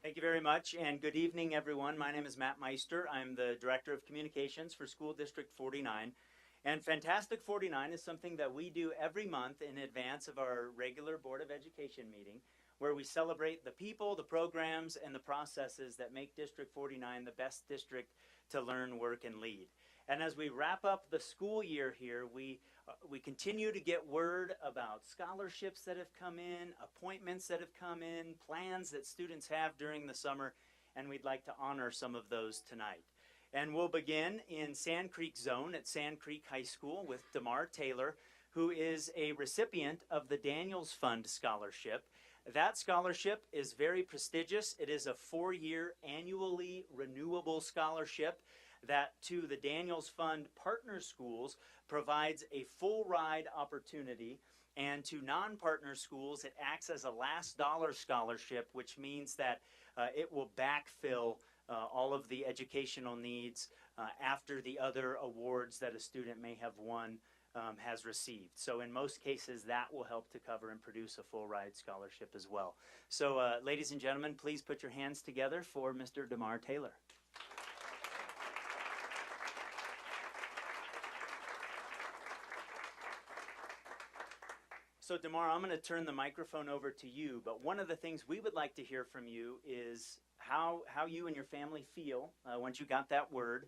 Thank you very much, and good evening, everyone. My name is Matt Meister. I'm the Director of Communications for School District 49. And Fantastic 49 is something that we do every month in advance of our regular Board of Education meeting, where we celebrate the people, the programs, and the processes that make District 49 the best district to learn, work, and lead. And as we wrap up the school year here, we continue to get word about scholarships that have come in, appointments that have come in, plans that students have during the summer, and we'd like to honor some of those tonight. And we'll begin in Sand Creek Zone at Sand Creek High School with DeMar Taylor, who is a recipient of the Daniels Fund Scholarship. That scholarship is very prestigious. It is a 4-year annually renewable scholarship that to the Daniels Fund partner schools provides a full ride opportunity, and to non-partner schools it acts as a last dollar scholarship, which means that it will backfill all of the educational needs after the other awards that a student may have won has received. So in most cases that will help to cover and produce a full ride scholarship as well. So ladies and gentlemen, please put your hands together for Mr. DeMar Taylor. So DeMar, I'm going to turn the microphone over to you, but one of the things we would like to hear from you is how you and your family feel once you got that word,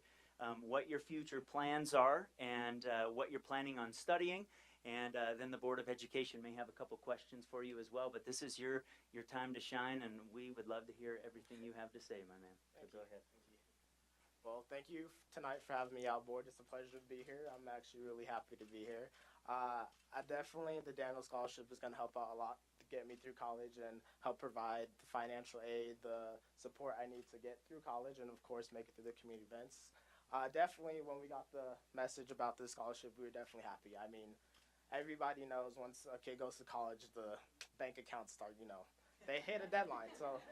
what your future plans are, and what you're planning on studying. And then the Board of Education may have a couple questions for you as well, but this is your time to shine, and we would love to hear everything you have to say, my man. So go ahead. Thank you. Well, thank you tonight for having me out, board. It's a pleasure to be here. I'm actually really happy to be here. The Daniel Scholarship is going to help out a lot to get me through college and help provide the financial aid, the support I need to get through college, and of course make it through the community events. Definitely, when we got the message about this scholarship, we were definitely happy. I mean, everybody knows once a kid goes to college, the bank accounts start, they hit a deadline. So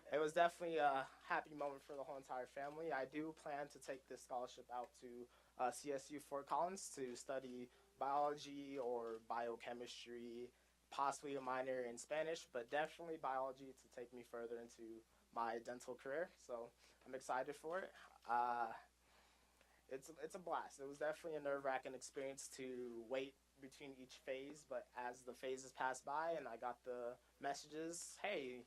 it was definitely a happy moment for the whole entire family. I do plan to take this scholarship out to CSU Fort Collins to study biology or biochemistry, possibly a minor in Spanish, but definitely biology to take me further into my dental career. So I'm excited for it. It's a blast. It was definitely a nerve-wracking experience to wait between each phase, but as the phases passed by and I got the messages, hey,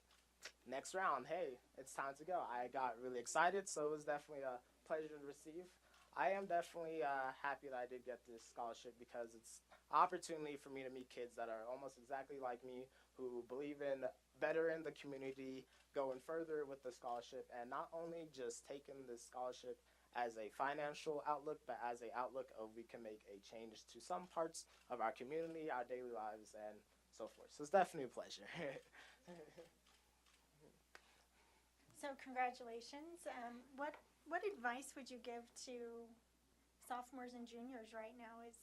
next round, hey, it's time to go, I got really excited, so it was definitely a pleasure to receive. I am definitely happy that I did get this scholarship because it's an opportunity for me to meet kids that are almost exactly like me, who believe in better in the community, going further with the scholarship, and not only just taking this scholarship as a financial outlook, but as a outlook of we can make a change to some parts of our community, our daily lives, and so forth. So it's definitely a pleasure. So congratulations. What advice would you give to sophomores and juniors right now? Is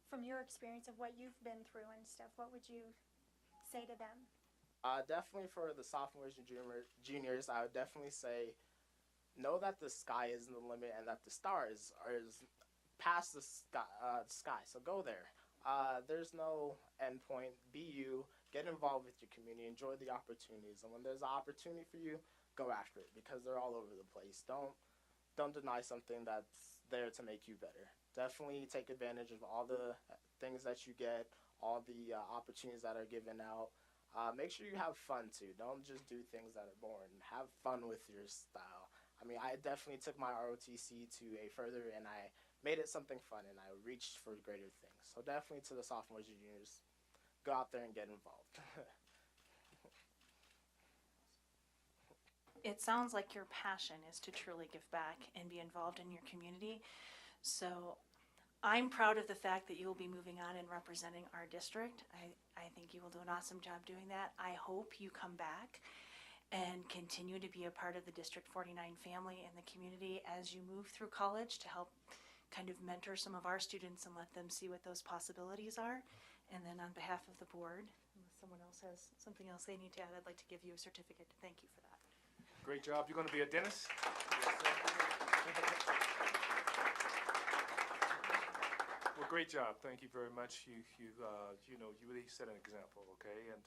from your experience of what you've been through and stuff. What would you say to them? Definitely for the sophomores and juniors, I would definitely say know that the sky isn't the limit and that the stars is past the sky. So go there. There's no end point. Be you. Get involved with your community. Enjoy the opportunities. And when there's an opportunity for you, go after it because they're all over the place. Don't deny something that's there to make you better. Definitely take advantage of all the things that you get, all the opportunities that are given out. Make sure you have fun too. Don't just do things that are boring. Have fun with your style. I mean, I definitely took my ROTC to a further, and I made it something fun, and I reached for greater things. So definitely to the sophomores and juniors, go out there and get involved. It sounds like your passion is to truly give back and be involved in your community. So I'm proud of the fact that you will be moving on and representing our district. I think you will do an awesome job doing that. I hope you come back and continue to be a part of the District 49 family and the community as you move through college to help kind of mentor some of our students and let them see what those possibilities are. And then on behalf of the board, unless someone else has something else they need to add, I'd like to give you a certificate to thank you for that. Great job. You're going to be a dentist? Well, great job. Thank you very much. You really set an example, okay? And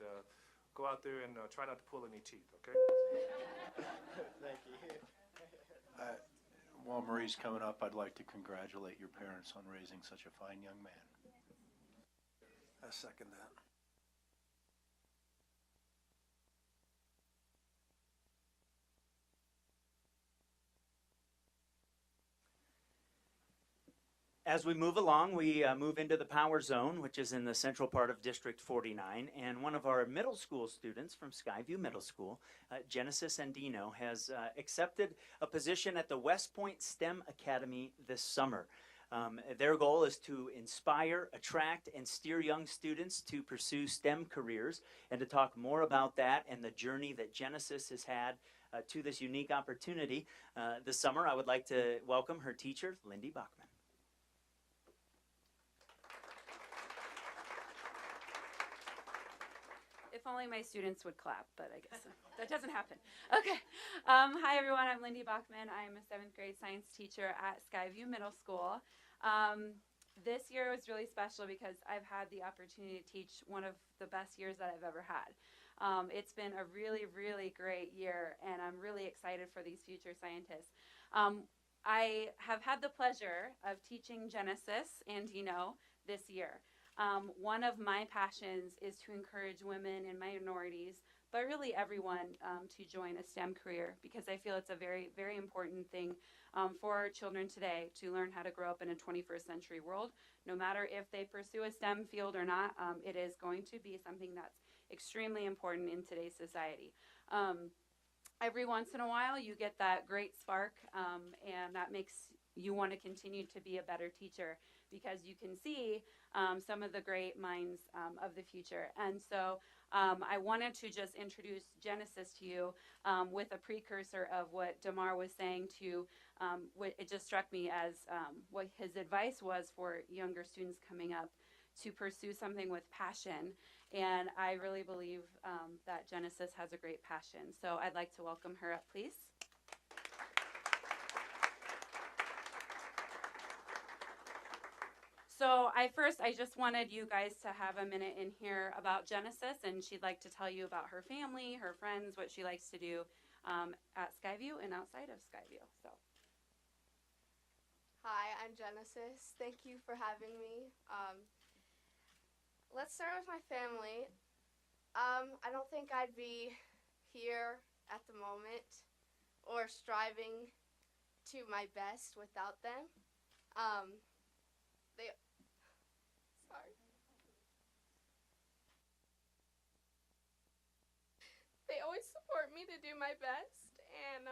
Go out there and try not to pull any teeth, okay? Thank you. While Marie's coming up, I'd like to congratulate your parents on raising such a fine young man. I second that. As we move along, we move into the Power Zone, which is in the central part of District 49. And one of our middle school students from Skyview Middle School, Genesis Andino, has accepted a position at the West Point STEM Academy this summer. Their goal is to inspire, attract, and steer young students to pursue STEM careers. And to talk more about that and the journey that Genesis has had to this unique opportunity this summer, I would like to welcome her teacher, Lindy Bachman. If only my students would clap, but I guess that doesn't happen. Okay. Hi, everyone. I'm Lindy Bachman. I'm a 7th grade science teacher at Skyview Middle School. This year was really special because I've had the opportunity to teach one of the best years that I've ever had. It's been a really, really great year, and I'm really excited for these future scientists. I have had the pleasure of teaching Genesis Andino this year. One of my passions is to encourage women and minorities, but really everyone, to join a STEM career, because I feel it's a very, very important thing for our children today to learn how to grow up in a 21st century world. No matter if they pursue a STEM field or not, it is going to be something that's extremely important in today's society. Every once in a while, you get that great spark, and that makes you want to continue to be a better teacher, because you can see some of the great minds of the future. And so I wanted to just introduce Genesis to you with a precursor of what Damar was saying to, it just struck me as what his advice was for younger students coming up, to pursue something with passion. And I really believe that Genesis has a great passion. So I'd like to welcome her up, please. So I just wanted you guys to have a minute in here about Genesis, and she'd like to tell you about her family, her friends, what she likes to do at Skyview and outside of Skyview. So. Hi, I'm Genesis. Thank you for having me. Let's start with my family. I don't think I'd be here at the moment or striving to my best without them. They always support me to do my best, and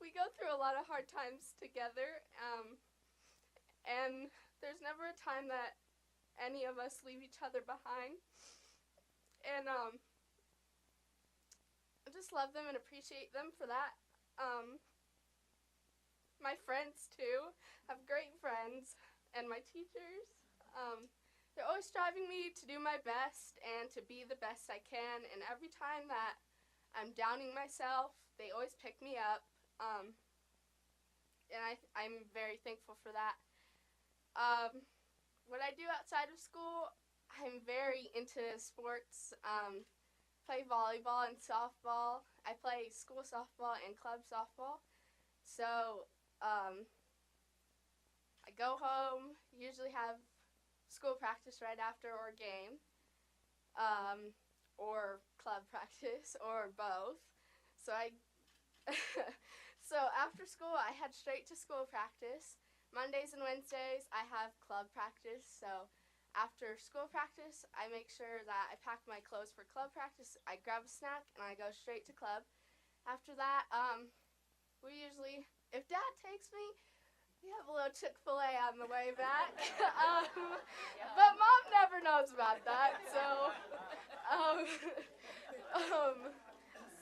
we go through a lot of hard times together, and there's never a time that any of us leave each other behind. And I just love them and appreciate them for that. My friends too, I have great friends, and my teachers, they're always striving me to do my best and to be the best I can, and every time that I'm downing myself, they always pick me up, and I'm very thankful for that. What I do outside of school, I'm very into sports, play volleyball and softball. I play school softball and club softball. So I go home, usually have school practice right after, or game, or club practice, or both. So so after school, I head straight to school practice. Mondays and Wednesdays, I have club practice. So after school practice, I make sure that I pack my clothes for club practice. I grab a snack, and I go straight to club. After that, we usually, if Dad takes me, we have a little Chick-fil-A on the way back. But Mom never knows about that, so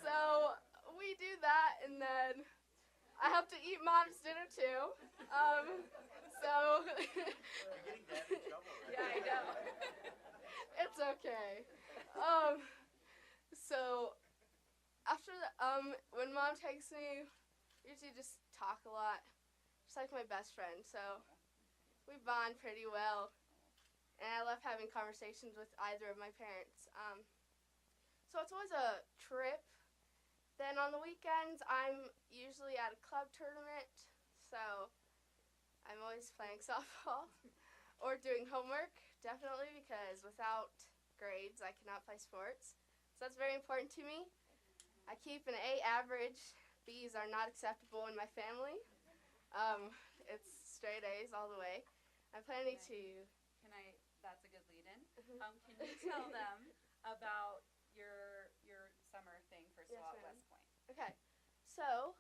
so we do that, and then I have to eat Mom's dinner too. So You're getting Dad in trouble. Right? yeah, I know. It's okay. So after the, when Mom takes me, we usually just talk a lot. Just like my best friend, so we bond pretty well. And I love having conversations with either of my parents. So it's always a trip. Then on the weekends, I'm usually at a club tournament, so I'm always playing softball or doing homework, definitely, because without grades, I cannot play sports. So that's very important to me. I keep an A average. B's are not acceptable in my family. It's straight A's all the way. I'm planning to. That's a good lead-in. Can you tell them about your summer thing first Yes, of all at ma'am. West Point? Okay, so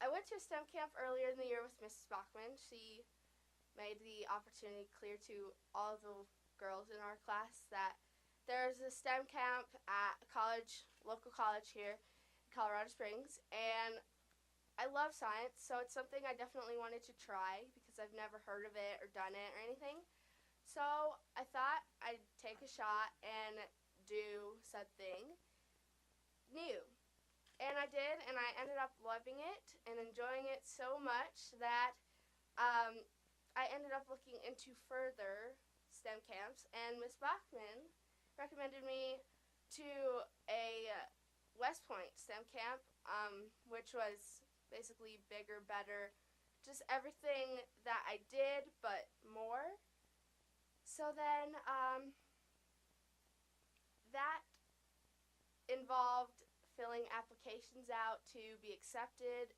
I went to a STEM camp earlier in the year with Mrs. Bachman. She made the opportunity clear to all of the girls in our class that there's a STEM camp at a college, local college here in Colorado Springs, and I love science, so it's something I definitely wanted to try because I've never heard of it or done it or anything. So I thought I'd take a shot and do something new. And I did, and I ended up loving it and enjoying it so much that I ended up looking into further STEM camps, and Miss Bachman recommended me to a West Point STEM camp, which was basically bigger, better, just everything that I did, but more. So then that involved filling applications out to be accepted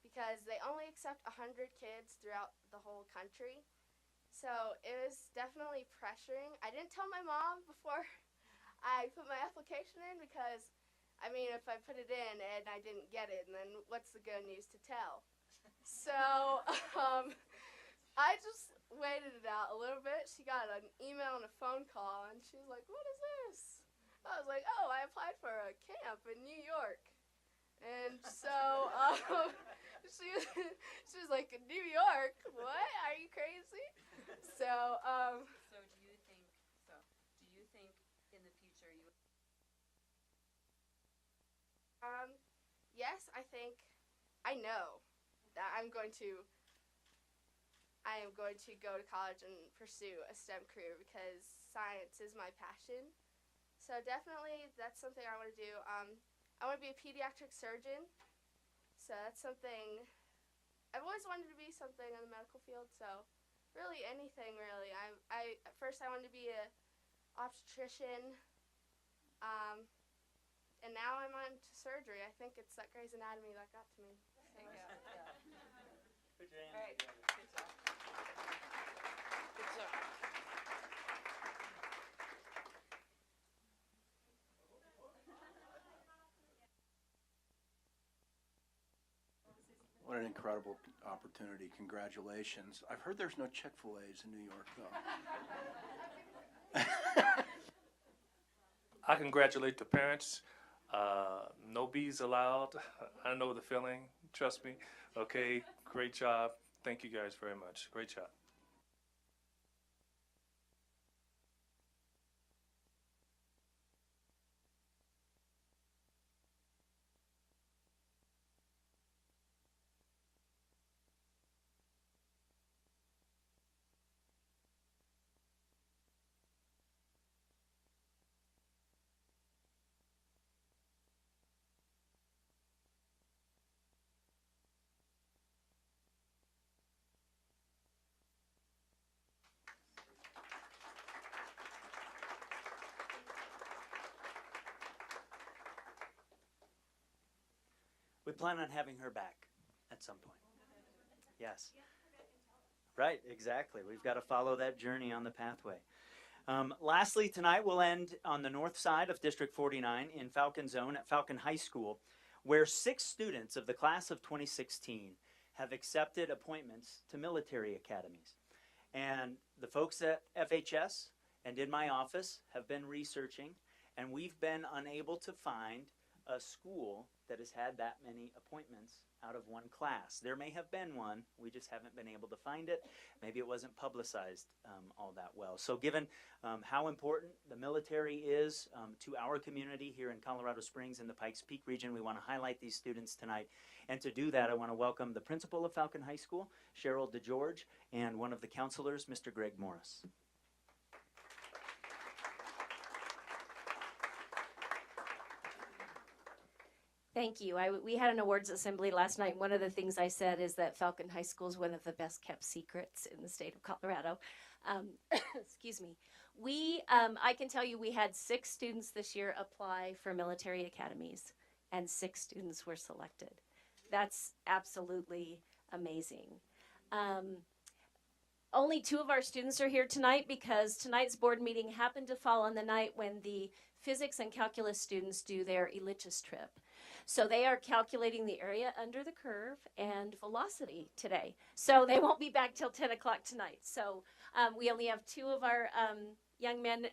because they only accept 100 kids throughout the whole country. So it was definitely pressuring. I didn't tell my mom before I put my application in because, I mean, if I put it in and I didn't get it, then what's the good news to tell? So I just waited it out a little bit. She got an email and a phone call, and she was like, "What is this?" I was like, "Oh, I applied for a camp in New York." And so she was like, "In New York? What? Are you crazy?" So So do you think in the future you yes, I know that I am going to go to college and pursue a STEM career because science is my passion. So definitely that's something I want to do. I want to be a pediatric surgeon. So that's something I've always wanted to be something in the medical field. So really anything really. At first I wanted to be a obstetrician. And now I'm on to surgery. I think it's that Grey's Anatomy that got to me. So. Put your hands All right. together. Good job. Good job. What an incredible opportunity. Congratulations. I've heard there's no Chick-fil-A's in New York, though. I congratulate the parents. No B's allowed. I know the feeling. Trust me. Okay, great job. Thank you guys very much. Great job. We plan on having her back at some point. Yes. Right, exactly. We've got to follow that journey on the pathway. Lastly, tonight we'll end on the north side of District 49 in Falcon Zone at Falcon High School, where 6 students of the class of 2016 have accepted appointments to military academies. And the folks at FHS and in my office have been researching, and we've been unable to find a school that has had that many appointments out of one class. There may have been one, we just haven't been able to find it. Maybe it wasn't publicized all that well. So given how important the military is to our community here in Colorado Springs and the Pikes Peak region, we want to highlight these students tonight. And to do that, I want to welcome the principal of Falcon High School, Cheryl DeGeorge, and one of the counselors, Mr. Greg Morris. Thank you. We had an awards assembly last night. One of the things I said is that Falcon High School is one of the best kept secrets in the state of Colorado. Excuse me. I can tell you we had 6 students this year apply for military academies, and 6 students were selected. That's absolutely amazing. Only 2 of our students are here tonight because tonight's board meeting happened to fall on the night when the physics and calculus students do their ELITIS trip. So they are calculating the area under the curve and velocity today. So they won't be back till 10 o'clock tonight. So we only have 2 of our young men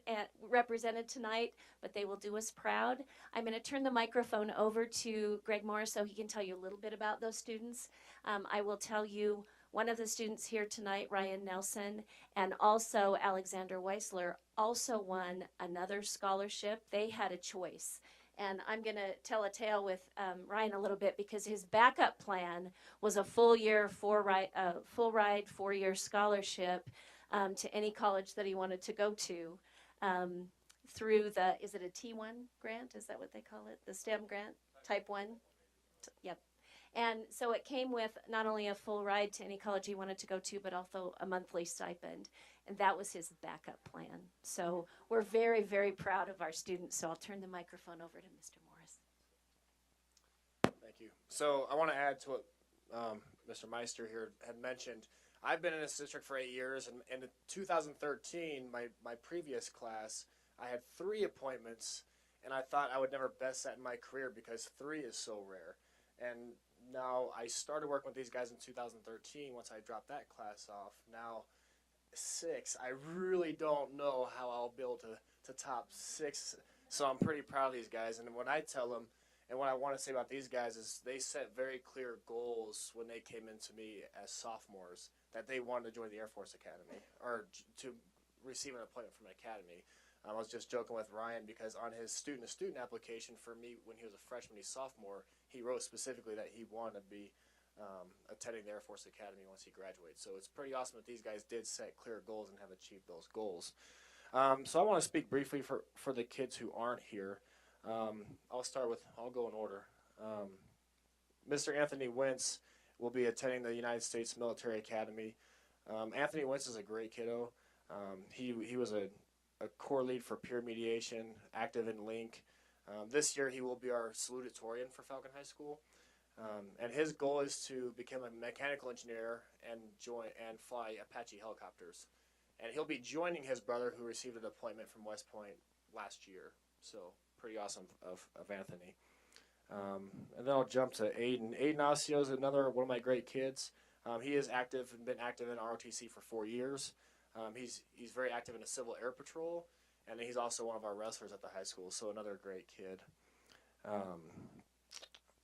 represented tonight, but they will do us proud. I'm going to turn the microphone over to Greg Morris so he can tell you a little bit about those students. I will tell you one of the students here tonight, Ryan Nelson, and also Alexander Weisler, also won another scholarship. They had a choice. And I'm going to tell a tale with Ryan a little bit because his backup plan was a full ride, 4-year scholarship to any college that he wanted to go to through is it a T1 grant? Is that what they call it? The STEM grant, type 1? Yep. And so it came with not only a full ride to any college he wanted to go to, but also a monthly stipend. And that was his backup plan. So we're very, very proud of our students. So I'll turn the microphone over to Mr. Morris. Thank you. So I want to add to what Mr. Meister here had mentioned. I've been in this district for 8 years, and in 2013, my previous class, I had 3 appointments, and I thought I would never best that in my career because 3 is so rare. And now I started working with these guys in 2013 once I dropped that class off. Now 6, I really don't know how I'll be able to top 6. So I'm pretty proud of these guys. And when I tell them, and what I want to say about these guys is they set very clear goals when they came into me as sophomores that they wanted to join the Air Force Academy or to receive an appointment from an academy. I was just joking with Ryan because on his student-to-student application for me when he was a freshman, he's sophomore, he wrote specifically that he wanted to be attending the Air Force Academy once he graduates. So it's pretty awesome that these guys did set clear goals and have achieved those goals. So I want to speak briefly for the kids who aren't here. I'll go in order. Mr. Anthony Wentz will be attending the United States Military Academy. Anthony Wentz is a great kiddo. He was a core lead for peer mediation, active in Link. This year he will be our salutatorian for Falcon High School. And his goal is to become a mechanical engineer and fly Apache helicopters. And he'll be joining his brother who received an appointment from West Point last year. So pretty awesome of Anthony. And then I'll jump to Aiden. Aiden Ossio is another one of my great kids. He is active and been active in ROTC for 4 years. He's very active in the Civil Air Patrol, and he's also one of our wrestlers at the high school, so another great kid.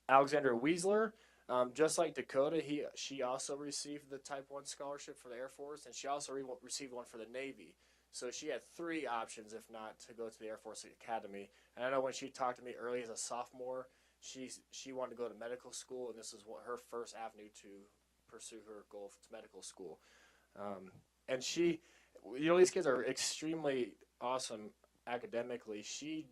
Alexander Weisler, just like Dakota, she also received the Type 1 scholarship for the Air Force, and she also received one for the Navy. So she had 3 options, if not, to go to the Air Force Academy. And I know when she talked to me early as a sophomore, she wanted to go to medical school, and this is her first avenue to pursue her goal to medical school. And these kids are extremely awesome academically. She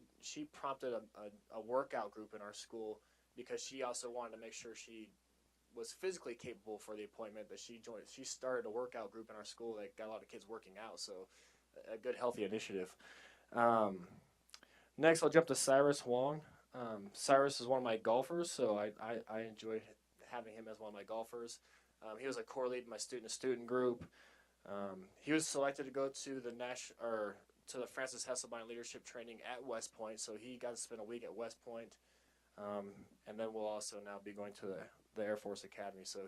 prompted a workout group in our school because she also wanted to make sure she was physically capable for the appointment that she joined. She started a workout group in our school that got a lot of kids working out, so a good, healthy initiative. Next, I'll jump to Cyrus Huang. Cyrus is one of my golfers, so I enjoyed having him as one of my golfers. He was a core lead in my student-to-student group. He was selected to go to the Francis Hesselbein Leadership Training at West Point, so he got to spend a week at West Point. And then we'll also now be going to the Air Force Academy, so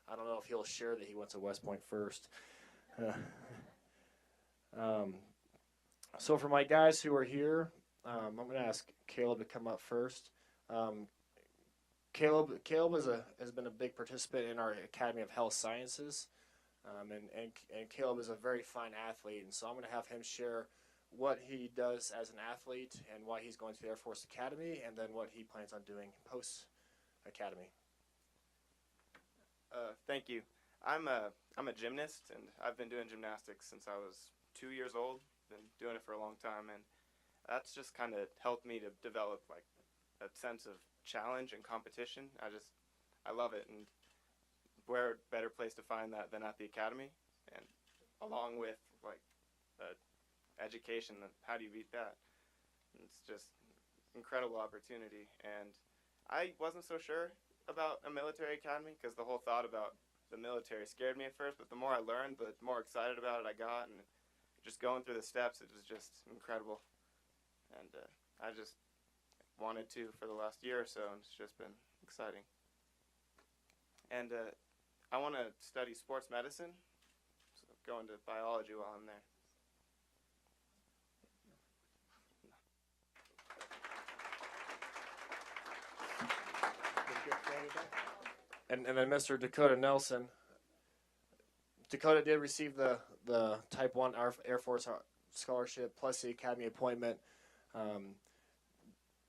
I don't know if he'll share that he went to West Point first. So for my guys who are here, I'm going to ask Caleb to come up first. Caleb has been a big participant in our Academy of Health Sciences, and Caleb is a very fine athlete, and so I'm going to have him share what he does as an athlete and why he's going to the Air Force Academy, and then what he plans on doing post academy. Thank you. I'm a gymnast, and I've been doing gymnastics since I was 2 years old. Been doing it for a long time, and that's just kind of helped me to develop like a sense of challenge and competition. I love it, and where better place to find that than at the academy, and along with like education. How do you beat that? It's just incredible opportunity, and I wasn't so sure about a military academy because the whole thought about the military scared me at first, but the more I learned, the more excited about it I got, and just going through the steps, it was just incredible. And I just wanted to for the last year or so, and it's just been exciting. And I want to study sports medicine, so go into biology while I'm there. And then Mr. Dakota Nelson. Dakota did receive the Type 1 Air Force scholarship plus the academy appointment.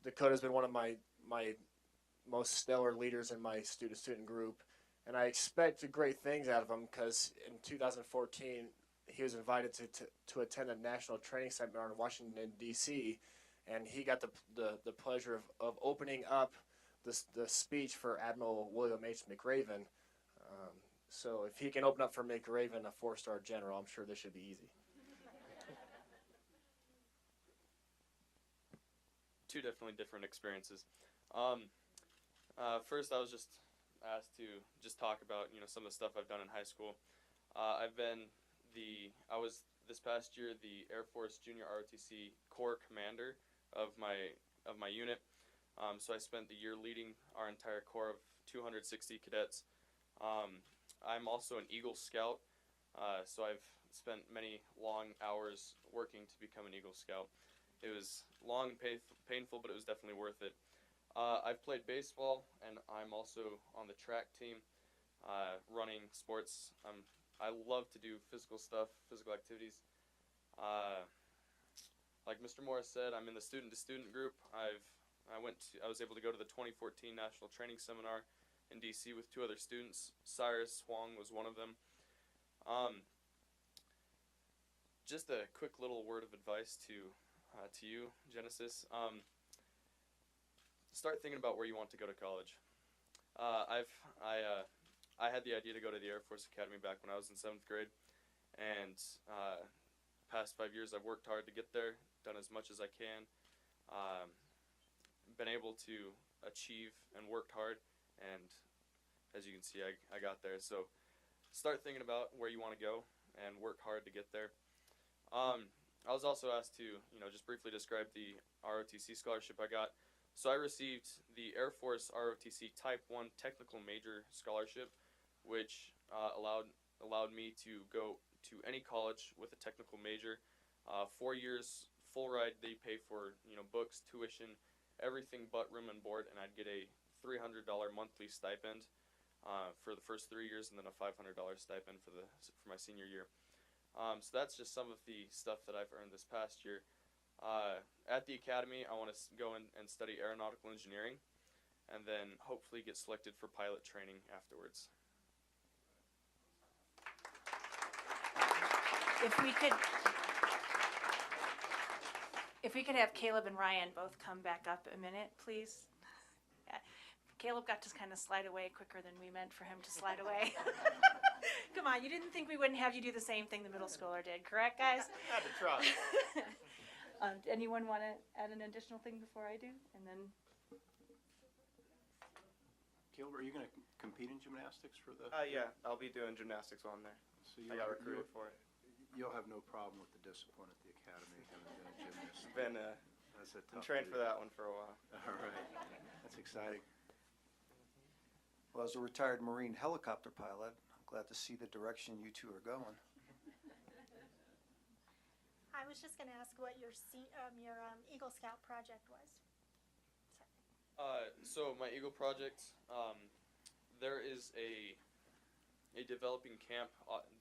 Dakota's been one of my most stellar leaders in my student group, and I expect great things out of him because in 2014 he was invited to attend a national training seminar in Washington, D.C., and he got the pleasure of opening up the speech for Admiral William H. McRaven. So if he can open up for McRaven, a 4-star general, I'm sure this should be easy. Two definitely different experiences. First, I was just asked to just talk about some of the stuff I've done in high school. I was this past year the Air Force Junior ROTC Corps Commander of my unit. So I spent the year leading our entire corps of 260 cadets. I'm also an Eagle Scout, so I've spent many long hours working to become an Eagle Scout. It was long and painful, but it was definitely worth it. I've played baseball, and I'm also on the track team, running sports. I love to do physical stuff, physical activities. Like Mr. Morris said, I'm in the student-to-student group. I was able to go to the 2014 National Training Seminar in DC with 2 other students. Cyrus Huang was one of them. Just a quick little word of advice to you, Genesis. Start thinking about where you want to go to college. I had the idea to go to the Air Force Academy back when I was in 7th grade, and past 5 years I've worked hard to get there, done as much as I can, been able to achieve and worked hard, and as you can see, I got there. So start thinking about where you want to go and work hard to get there. I was also asked to just briefly describe the ROTC scholarship I got. So I received the Air Force ROTC Type 1 Technical Major Scholarship, which allowed me to go to any college with a technical major. 4 years, full ride. They pay for books, tuition, everything but room and board, and I'd get a $300 monthly stipend for the first 3 years, and then a $500 stipend for my senior year. So that's just some of the stuff that I've earned this past year. At the academy, I want to go in and study aeronautical engineering, and then hopefully get selected for pilot training afterwards. If we could have Caleb and Ryan both come back up a minute, please. Yeah. Caleb got to kind of slide away quicker than we meant for him to slide away. Come on, you didn't think we wouldn't have you do the same thing the middle schooler did, correct, guys? I had to try. Anyone want to add an additional thing before I do? And then. Caleb, are you going to compete in gymnastics for the? Yeah, I'll be doing gymnastics while I'm there. So I got recruited for it. You'll have no problem with the discipline at the academy, having been a gymnast. That's a tough trained for duty. that one for a while. All right, that's exciting. Well, as a retired Marine helicopter pilot, I'm glad to see the direction you two are going. I was just going to ask what your Eagle Scout project was. So my Eagle project, there is a developing camp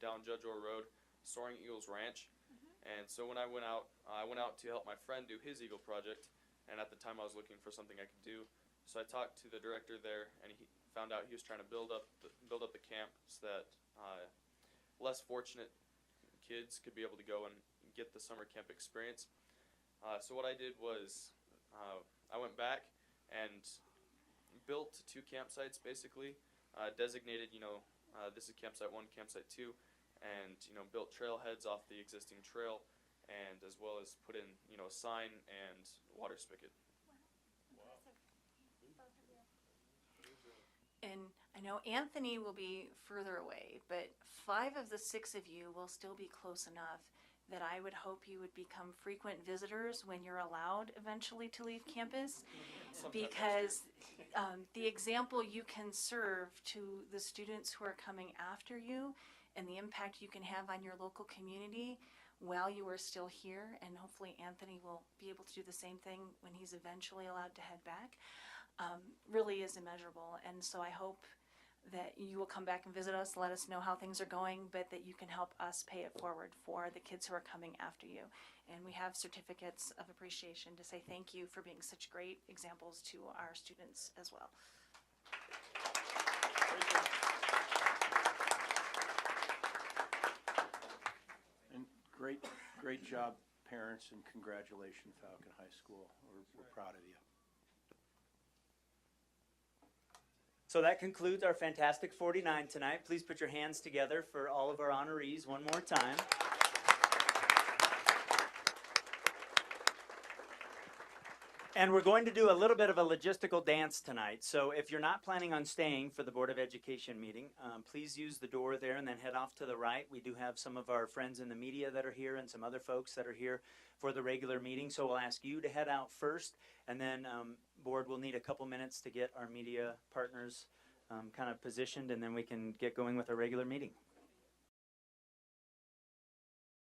down Judge Orr Road, Soaring Eagles Ranch, and so when I went out to help my friend do his Eagle project, and at the time I was looking for something I could do, so I talked to the director there, and he found out he was trying to build up the camp so that less fortunate kids could be able to go and get the summer camp experience. So what I did was I went back and built 2 campsites basically, designated, this is campsite 1, campsite 2, and, built trailheads off the existing trail, and as well as put in, a sign and water spigot. And I know Anthony will be further away, but 5 of the 6 of you will still be close enough that I would hope you would become frequent visitors when you're allowed eventually to leave campus, because the example you can serve to the students who are coming after you and the impact you can have on your local community while you are still here, and hopefully Anthony will be able to do the same thing when he's eventually allowed to head back, really is immeasurable. And so I hope that you will come back and visit us, let us know how things are going, but that you can help us pay it forward for the kids who are coming after you. And we have certificates of appreciation to say thank you for being such great examples to our students as well. And great job, parents, and congratulations, Falcon High School. We're proud of you. So that concludes our Fantastic 49 tonight. Please put your hands together for all of our honorees one more time. And we're going to do a little bit of a logistical dance tonight. So if you're not planning on staying for the Board of Education meeting, please use the door there and then head off to the right. We do have some of our friends in the media that are here and some other folks that are here for the regular meeting. So we'll ask you to head out first, and then board will need a couple minutes to get our media partners kind of positioned, and then we can get going with our regular meeting.